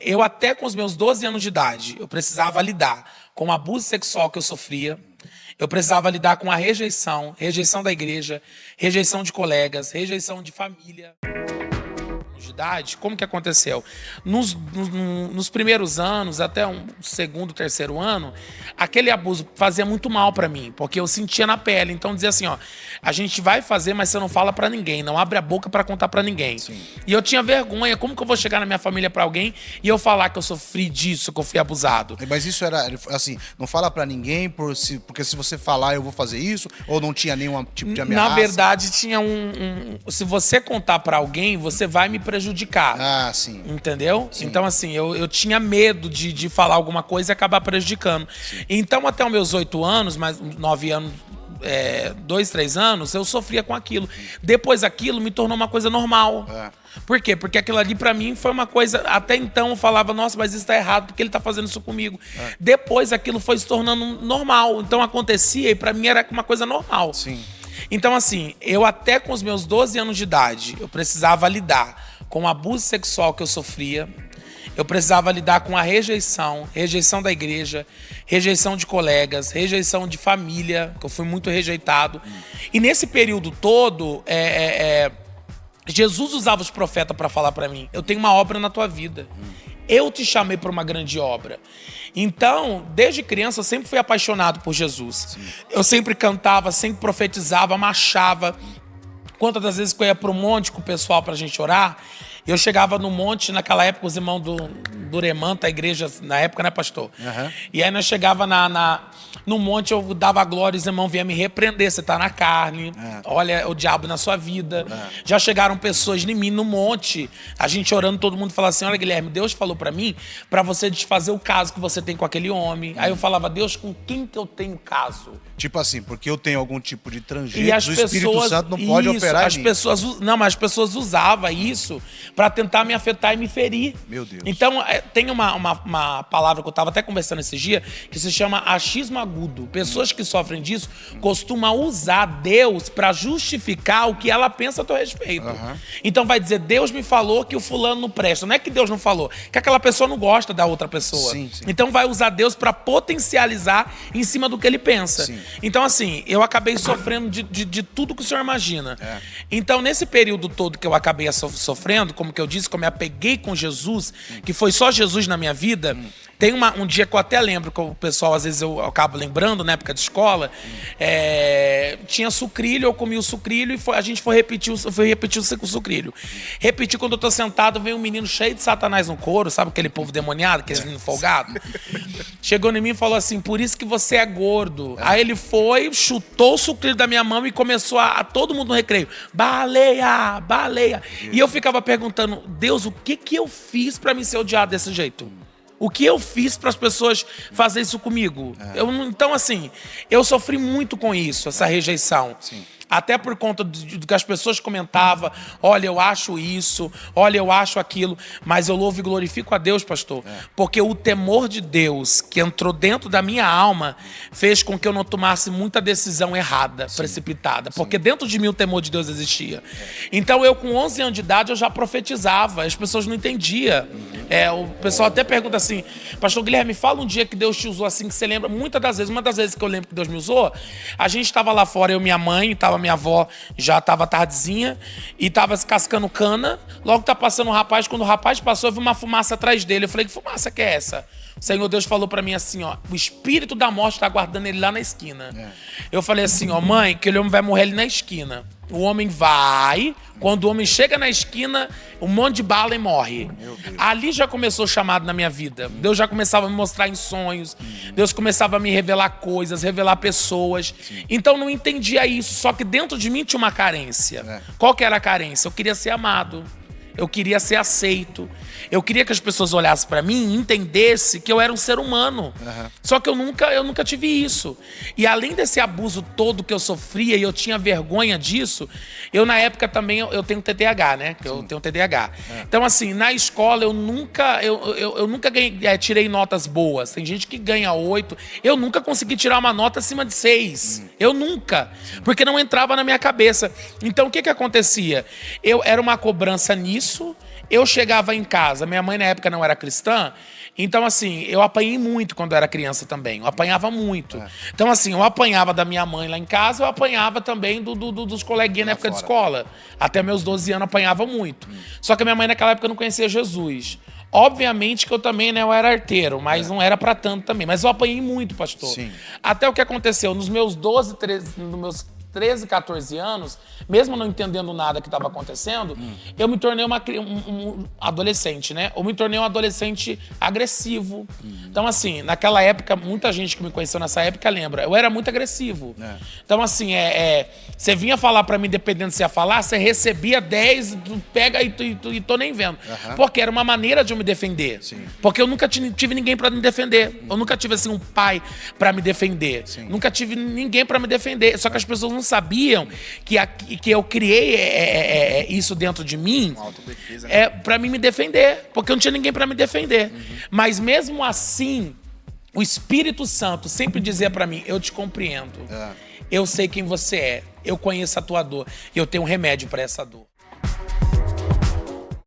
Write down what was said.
eu até com os meus 12 anos de idade, eu precisava lidar com o abuso sexual que eu sofria, eu precisava lidar com a rejeição da igreja, rejeição de colegas, rejeição de família. De idade, como que aconteceu? Nos primeiros anos, até um segundo, terceiro ano, aquele abuso fazia muito mal pra mim, porque eu sentia na pele. Então dizia assim, ó, a gente vai fazer, mas você não fala pra ninguém, não abre a boca pra contar pra ninguém. Sim. E eu tinha vergonha, como que eu vou chegar na minha família pra alguém e eu falar que eu sofri disso, que eu fui abusado? Mas isso era assim, não fala pra ninguém, porque se você falar eu vou fazer isso, ou não tinha nenhum tipo de ameaça? Na verdade, tinha se você contar pra alguém, você vai me prejudicar. Ah, sim. Entendeu? Sim. Então, assim, eu tinha medo de falar alguma coisa e acabar prejudicando. Sim. Então, até os meus 8 anos, mais 9 anos, 2, 3 anos, eu sofria com aquilo. Depois aquilo me tornou uma coisa normal. Por quê? Porque aquilo ali pra mim foi uma coisa... Até então eu falava, nossa, mas isso tá errado, porque ele tá fazendo isso comigo. Depois aquilo foi se tornando normal. Então acontecia e pra mim era uma coisa normal. Sim. Então, assim, eu até com os meus 12 anos de idade, eu precisava lidar com o abuso sexual que eu sofria, eu precisava lidar com a rejeição da igreja, rejeição de colegas, rejeição de família, que eu fui muito rejeitado. E nesse período todo, Jesus usava os profetas para falar para mim, eu tenho uma obra na tua vida. Eu te chamei para uma grande obra. Então, desde criança, eu sempre fui apaixonado por Jesus. Sim. Eu sempre cantava, sempre profetizava, marchava. Quantas das vezes que eu ia para o monte com o pessoal para a gente orar, eu chegava no monte, naquela época, os irmãos do Remanta, a igreja, na época, né, pastor? Uhum. E aí nós chegava no monte, eu dava glória, os irmãos vinham me repreender, você tá na carne, olha o diabo na sua vida. Já chegaram pessoas em mim no monte, a gente orando, todo mundo falava assim, olha Guilherme, Deus falou pra mim, pra você desfazer o caso que você tem com aquele homem. Aí eu falava, Deus, com quem que eu tenho caso? Tipo assim, porque eu tenho algum tipo de tranjeito, o Espírito Santo não pode operar em mim. Mas as pessoas usavam isso pra tentar me afetar e me ferir. Meu Deus. Então, tem uma palavra que eu estava até conversando esses dias, que se chama achismo agudo. Pessoas que sofrem disso costumam usar Deus para justificar o que ela pensa a teu respeito. Então vai dizer, Deus me falou que o fulano não presta. Não é que Deus não falou, que aquela pessoa não gosta da outra pessoa. Sim. Então vai usar Deus para potencializar em cima do que ele pensa. Sim. Então assim, eu acabei sofrendo de tudo que o senhor imagina. Então nesse período todo que eu acabei sofrendo, como que eu disse, como eu me apeguei com Jesus, que foi só Jesus na minha vida, tem um dia que eu até lembro, que o pessoal, às vezes eu acabo lembrando, na época de escola, tinha sucrilho, eu comi o sucrilho e a gente foi repetir o sucrilho. Repeti quando eu tô sentado, veio um menino cheio de Satanás no couro, sabe aquele povo demoniado, aquele menino folgado? Chegou em mim e falou assim, por isso que você é gordo. Aí ele foi, chutou o sucrilho da minha mão e começou a todo mundo no recreio, baleia, baleia. E eu ficava perguntando, Deus, o que eu fiz pra me ser odiado desse jeito? O que eu fiz para as pessoas fazerem isso comigo? Então, assim, eu sofri muito com isso, essa rejeição. Sim. Até por conta do que as pessoas comentavam, olha, eu acho isso, olha, eu acho aquilo, mas eu louvo e glorifico a Deus, pastor, porque o temor de Deus que entrou dentro da minha alma fez com que eu não tomasse muita decisão errada, precipitada, porque dentro de mim o temor de Deus existia. Então eu com 11 anos de idade eu já profetizava, as pessoas não entendiam. O pessoal até pergunta assim, pastor Guilherme, fala um dia que Deus te usou assim, que você lembra, muitas das vezes, uma das vezes que eu lembro que Deus me usou, a gente estava lá fora, eu e minha mãe, minha avó já estava tardezinha e estava cascando cana. Logo tá passando um rapaz. Quando o rapaz passou, eu vi uma fumaça atrás dele. Eu falei, que fumaça que é essa? O Senhor Deus falou para mim assim, ó, o espírito da morte está aguardando ele lá na esquina. Eu falei assim, ó, mãe, que ele homem vai morrer ali na esquina. O homem vai, quando o homem chega na esquina, um monte de bala e morre. Ali já começou o chamado na minha vida. Deus já começava a me mostrar em sonhos. Deus começava a me revelar coisas, revelar pessoas. Então não entendia isso, só que dentro de mim tinha uma carência. Qual que era a carência? Eu queria ser amado. Eu queria ser aceito. Eu queria que as pessoas olhassem pra mim e entendessem que eu era um ser humano. Só que eu nunca tive isso. E além desse abuso todo que eu sofria e eu tinha vergonha disso, eu na época também, eu tenho TDAH, né? Eu tenho TDAH. Então assim, na escola eu nunca tirei notas boas. Tem gente que ganha 8. Eu nunca consegui tirar uma nota acima de 6. Eu nunca. Porque não entrava na minha cabeça. Então o que acontecia? Era uma cobrança nisso. eu chegava em casa, minha mãe na época não era cristã, então assim, eu apanhei muito quando eu era criança também, eu apanhava muito. Então assim, eu apanhava da minha mãe lá em casa, eu apanhava também dos coleguinhas na época de escola. Até meus 12 anos apanhava muito. Só que a minha mãe naquela época não conhecia Jesus. Obviamente que eu também, né, eu era arteiro, mas não era pra tanto também. Mas eu apanhei muito, pastor. Sim. Até o que aconteceu, nos meus 13, 14 anos, mesmo não entendendo nada que estava acontecendo, eu me tornei um adolescente, né? Eu me tornei um adolescente agressivo. Então, assim, naquela época, muita gente que me conheceu nessa época lembra, eu era muito agressivo. Então, assim, você vinha falar pra mim, dependendo se ia falar, você recebia 10, pega e tô nem vendo. Porque era uma maneira de eu me defender. Sim. Porque eu nunca tive ninguém pra me defender. Eu nunca tive, assim, um pai pra me defender. Sim. Nunca tive ninguém pra me defender. Só que as pessoas não sabiam que eu criei isso dentro de mim Autodefesa, né? pra mim me defender, porque eu não tinha ninguém pra me defender. Mas mesmo assim, o Espírito Santo sempre dizia pra mim, eu te compreendo, eu sei quem você é, eu conheço a tua dor e eu tenho um remédio pra essa dor.